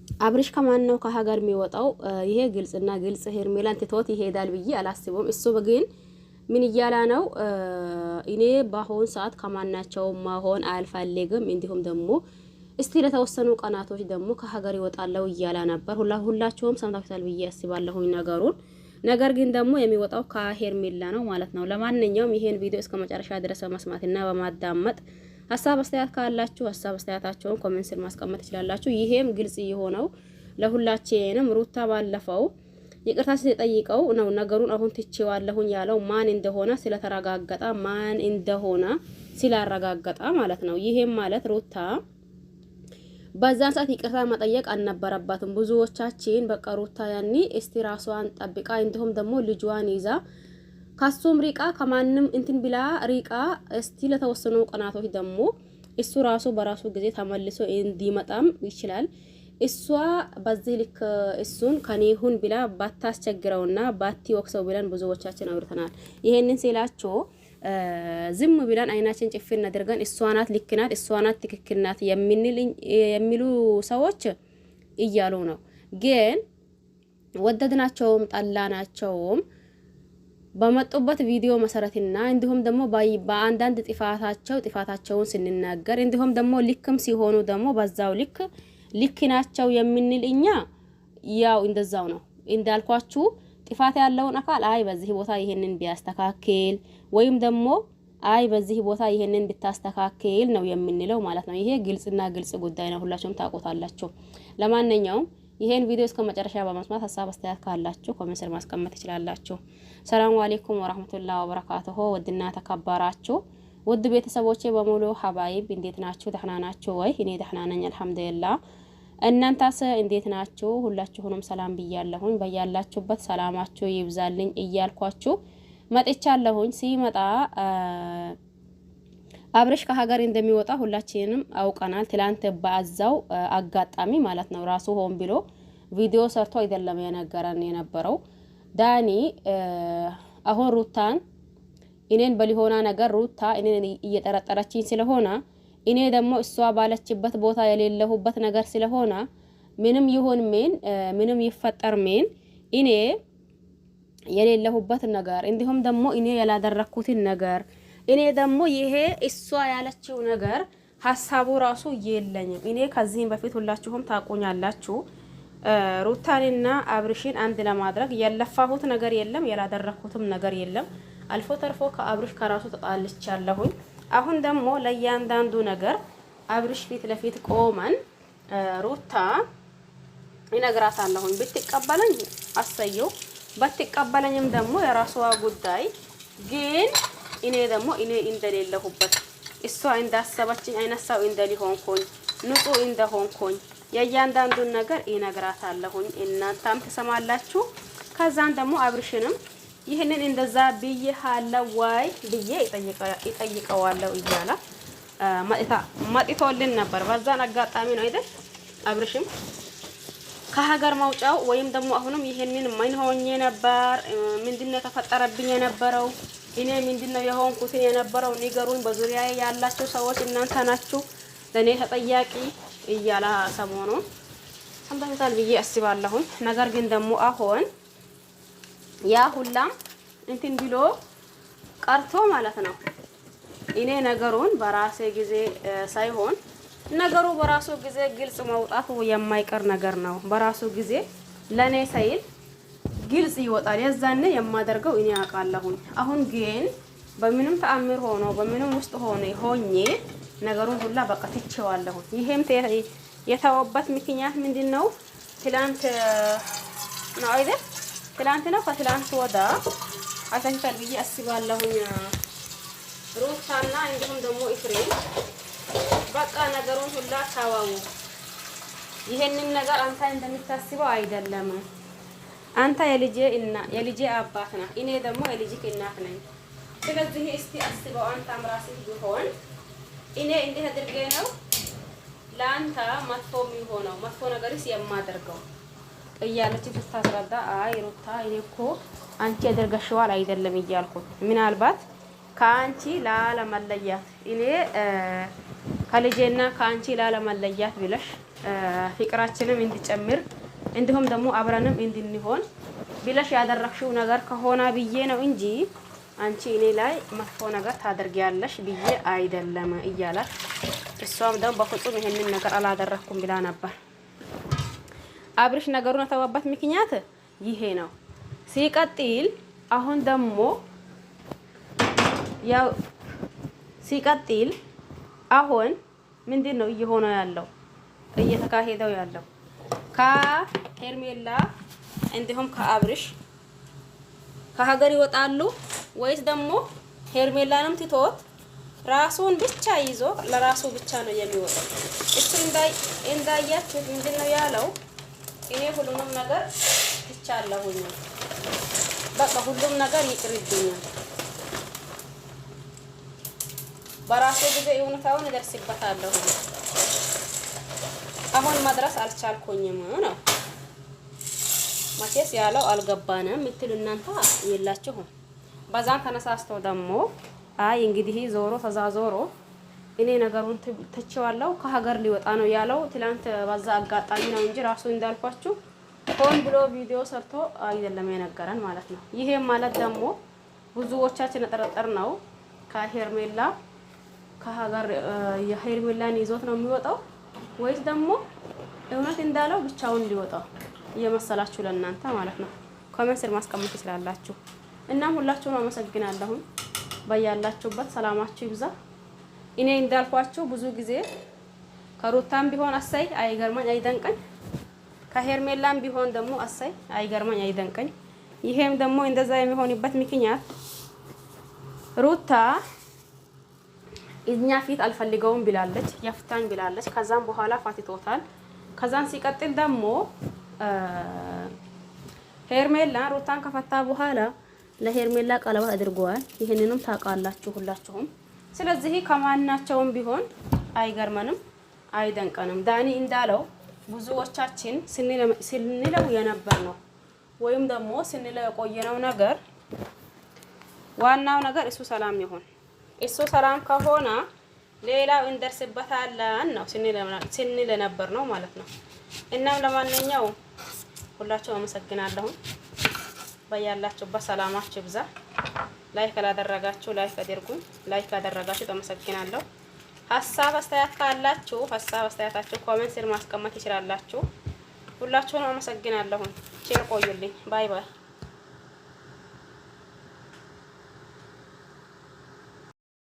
አብርሽ ከማን ነው ከሀገር የሚወጣው? ይሄ ግልጽና ግልጽ ሄርሜላን ትቶት ይሄዳል ብዬ አላስብም። እሱ ግን ምን እያላ ነው? እኔ በአሁን ሰዓት ከማናቸው መሆን አልፈልግም፣ እንዲሁም ደግሞ እስቲ ለተወሰኑ ቀናቶች ደግሞ ከሀገር ይወጣለው እያላ ነበር። ሁላችሁም ሰምታችኋል ብዬ አስባለሁኝ ነገሩን። ነገር ግን ደግሞ የሚወጣው ከሄርሜላ ነው ማለት ነው። ለማንኛውም ይሄን ቪዲዮ እስከ መጨረሻ ድረስ በመስማትና በማዳመጥ ሀሳብ አስተያየት ካላችሁ ሀሳብ አስተያየታችሁን ኮሜንት ስር ማስቀመጥ ትችላላችሁ። ይሄም ግልጽ የሆነው ለሁላችንም ሩታ ባለፈው ይቅርታ ሲጠይቀው ነው ነገሩን አሁን ትቼዋለሁኝ ያለው ማን እንደሆነ ስለተረጋገጠ ማን እንደሆነ ስላረጋገጠ ማለት ነው። ይሄም ማለት ሩታ በዛን ሰዓት ይቅርታ መጠየቅ አልነበረባትም። ብዙዎቻችን በቃ ሩታ ያኒ እስቲ ራሷን ጠብቃ እንዲሁም ደግሞ ልጇን ይዛ ካሱም ሪቃ ከማንም እንትን ብላ ሪቃ እስቲ ለተወሰኑ ቀናቶች ደግሞ እሱ ራሱ በራሱ ጊዜ ተመልሶ እንዲመጣም ይችላል። እሷ በዚህ ልክ እሱን ከኔሁን ብላ ባታስቸግረውና ባትወቅሰው ብለን ብዙዎቻችን አውርተናል። ይሄንን ሲላቸው ዝም ብለን አይናችን ጭፍን አድርገን እሷ ናት ልክ ናት፣ እሷ ናት ትክክል ናት የሚሉ ሰዎች እያሉ ነው። ግን ወደድናቸውም ጠላናቸውም በመጡበት ቪዲዮ መሰረትና እንዲሁም ደግሞ በአንዳንድ ጥፋታቸውን ስንናገር እንዲሁም ደግሞ ልክም ሲሆኑ ደግሞ በዛው ልክ ናቸው የምንል እኛ ያው እንደዛው ነው። እንዳልኳችሁ ጥፋት ያለውን አካል አይ በዚህ ቦታ ይሄንን ቢያስተካክል ወይም ደግሞ አይ በዚህ ቦታ ይሄንን ብታስተካክል ነው የምንለው ማለት ነው። ይሄ ግልጽና ግልጽ ጉዳይ ነው። ሁላችሁም ታውቁታላችሁ። ለማንኛውም ይሄን ቪዲዮ እስከ መጨረሻ በመስማት ሀሳብ አስተያየት ካላችሁ ኮሜንት ስር ማስቀመጥ ትችላላችሁ። ሰላም አለይኩም ወራህመቱላሂ ወበረካቱሁ። ውድና ተከበራችሁ ውድ ቤተሰቦቼ በሙሉ ሀባይብ እንዴት ናችሁ? ደህና ናችሁ ወይ? እኔ ደህና ነኝ አልሐምዱሊላህ። እናንተስ እንዴት ናችሁ? ሁላችሁንም ሰላም ብያለሁኝ። በያላችሁበት ሰላማችሁ ይብዛልኝ እያልኳችሁ መጥቻለሁኝ። ሲመጣ አብርሽ ከሀገር እንደሚወጣ ሁላችንም አውቀናል። ትላንት በአዛው አጋጣሚ ማለት ነው ራሱ ሆን ብሎ ቪዲዮ ሰርቶ አይደለም የነገረን የነበረው። ዳኒ አሁን ሩታን እኔን በሊሆና ነገር ሩታ እኔን እየጠረጠረችኝ ስለሆነ እኔ ደግሞ እሷ ባለችበት ቦታ የሌለሁበት ነገር ስለሆነ ምንም ይሁን ምንም ይፈጠር እኔ የሌለሁበት ነገር እንዲሁም ደግሞ እኔ ያላደረኩትን ነገር እኔ ደግሞ ይሄ እሷ ያለችው ነገር ሐሳቡ ራሱ የለኝም። እኔ ከዚህም በፊት ሁላችሁም ታቆኛላችሁ ሩታንና አብርሽን አንድ ለማድረግ ያለፋሁት ነገር የለም፣ ያላደረኩትም ነገር የለም። አልፎ ተርፎ ከአብርሽ ከራሱ ተጣልቻለሁኝ። አሁን ደግሞ ለእያንዳንዱ ነገር አብርሽ ፊት ለፊት ቆመን ሩታ ይነግራታለሁኝ። ብትቀበለኝ አሰየው፣ ባትቀበለኝም ደግሞ የራሷ ጉዳይ። ግን እኔ ደግሞ እኔ እንደሌለሁበት እሷ እንዳሰበችኝ አይነት ሰው እንደሊሆንኩኝ ንጹህ እንደሆንኩኝ የእያንዳንዱን ነገር ይነግራታለሁኝ። እናንተም ትሰማላችሁ። ከዛን ደግሞ አብርሽንም ይህንን እንደዛ ብዬሃለሁ ወይ ብዬ ይጠይቀዋለሁ እያለ መጥቶልን ነበር። በዛን አጋጣሚ ነው አይደል አብርሽም ከሀገር መውጫው ወይም ደግሞ አሁንም ይሄንን ምን ሆኜ ነበር፣ ምንድነው ተፈጠረብኝ የነበረው፣ እኔ ምንድነው የሆንኩት የነበረው ንገሩኝ፣ በዙሪያ ያላችሁ ሰዎች እናንተ ናችሁ ለኔ ተጠያቂ እያለ ሰሞኑን ሰምታችኋል ብዬ አስባለሁ። ነገር ግን ደግሞ አሁን ያ ሁላም እንትን ብሎ ቀርቶ ማለት ነው እኔ ነገሩን በራሴ ጊዜ ሳይሆን ነገሩ በራሱ ጊዜ ግልጽ መውጣቱ የማይቀር ነገር ነው። በራሱ ጊዜ ለኔ ሳይል ግልጽ ይወጣል። የዛኔ የማደርገው እኔ አውቃለሁ። አሁን ግን በምንም ተአምር ሆኖ በምንም ውስጥ ሆኜ ነገሩን ሁላ በቃ ትቼዋለሁ። ይሄም የተወበት ምክንያት ምንድነው? ትላንት ነው አይደል? ትላንት ነው ከትላንት ወዳ አሰንተል ብዬ አስባለሁ። ሩታና እንዲሁም ደግሞ ኢፍሬም በቃ ነገሩን ሁላ ታዋው። ይሄንን ነገር አንተ እንደምታስበው አይደለም። አንተ የልጄ አባት ነህ፣ እኔ ደግሞ የልጅክ እናት ነኝ። ስለዚህ እስቲ አስበው አንተም ራስህ ቢሆን እኔ እንዴት አድርጌ ነው ለአንተ መጥፎ የሚሆነው መጥፎ ነገርስ የማደርገው እያለች ስታስረዳ አይ ሩታ እኔ እኮ አንቺ ያደርገሽዋል አይደለም እያልኩት ምናልባት ከአንቺ ላለመለያት እኔ ከልጄና ከአንቺ ላለመለያት ብለሽ ፍቅራችንም እንዲጨምር እንዲሁም ደግሞ አብረንም እንድንሆን ብለሽ ያደረግሽው ነገር ከሆነ ብዬ ነው እንጂ አንቺ እኔ ላይ መጥፎ ነገር ታደርጊያለሽ ብዬ አይደለም እያላት እሷም ደግሞ በፍጹም ይሄንን ነገር አላደረኩም ብላ ነበር። አብርሽ ነገሩን የተባባት ምክንያት ይሄ ነው። ሲቀጥል አሁን ደግሞ ያው ሲቀጥል አሁን ምንድነው እየሆነ ያለው እየተካሄደው ያለው ከሄርሜላ እንዲሁም ከአብርሽ ከሀገር ይወጣሉ ወይስ ደግሞ ሄርሜላንም ትቶት ራሱን ብቻ ይዞ ለራሱ ብቻ ነው የሚወጣው? እሱ እንዳያችሁ ምንድነው ያለው? እኔ ሁሉንም ነገር ትቻለሁኝ፣ በቃ ሁሉም ነገር ይቅርብኛል፣ በራሱ ጊዜ እውነታውን እደርስበታለሁ፣ አሁን መድረስ አልቻልኩኝም ነው። መቼስ ያለው አልገባንም የምትሉ እናንተ የላችሁም። በዛን ተነሳስተው ደግሞ አይ እንግዲህ ዞሮ ተዛዞሮ እኔ ነገሩን ትቼዋለሁ ከሀገር ሊወጣ ነው ያለው ትላንት በዛ አጋጣሚ ነው እንጂ ራሱ እንዳልኳችሁ ሆን ብሎ ቪዲዮ ሰርቶ አይደለም የነገረን ማለት ነው። ይሄም ማለት ደግሞ ብዙዎቻችን ተጠረጠር ነው ከሄርሜላ ከሀገር የሄርሜላን ይዞት ነው የሚወጣው ወይስ ደግሞ እውነት እንዳለው ብቻውን ሊወጣው እየመሰላችሁ ለእናንተ ማለት ነው። ኮሜንት ስር ማስቀመጥ ትችላላችሁ። እናም ሁላችሁም አመሰግናለሁ። በያላችሁበት ሰላማችሁ ይብዛ። እኔ እንዳልኳችሁ ብዙ ጊዜ ከሩታም ቢሆን አሳይ አይገርመኝ አይደንቀኝ፣ ከሄርሜላም ቢሆን ደግሞ አሳይ አይገርመኝ አይደንቀኝ። ይሄም ደግሞ እንደዛ የሚሆንበት ምክንያት ሩታ እኛ ፊት አልፈልገውም ብላለች፣ ያፍታኝ ብላለች። ከዛም በኋላ ፋቲቶታል። ከዛን ሲቀጥል ደግሞ ሄርሜላ ሩታን ከፈታ በኋላ ለሄርሜላ ቀለበት አድርጓል። ይሄንንም ታውቃላችሁ ሁላችሁም። ስለዚህ ከማናቸውም ቢሆን አይገርመንም አይደንቀንም። ዳኒ እንዳለው ብዙዎቻችን ስንለው የነበር ነው ወይም ደግሞ ስንለው የቆየነው ነገር ዋናው ነገር እሱ ሰላም ይሁን። እሱ ሰላም ከሆነ ሌላው እንደርስበታለን ነው ስንል ነበር ነው ማለት ነው። እናም ለማንኛውም ሁላችሁም አመሰግናለሁ። በያላችሁበት ሰላማችሁ ይብዛ። ላይክ ካላደረጋችሁ ላይክ አድርጉኝ። ላይክ ካደረጋችሁ ተመሰግናለሁ። ሀሳብ አስተያየት ካላችሁ ሀሳብ አስተያየታችሁ ኮሜንት ስር ማስቀመጥ ትችላላችሁ። ሁላችሁንም አመሰግናለሁ። ቼር ቆዩልኝ። ባይ ባይ።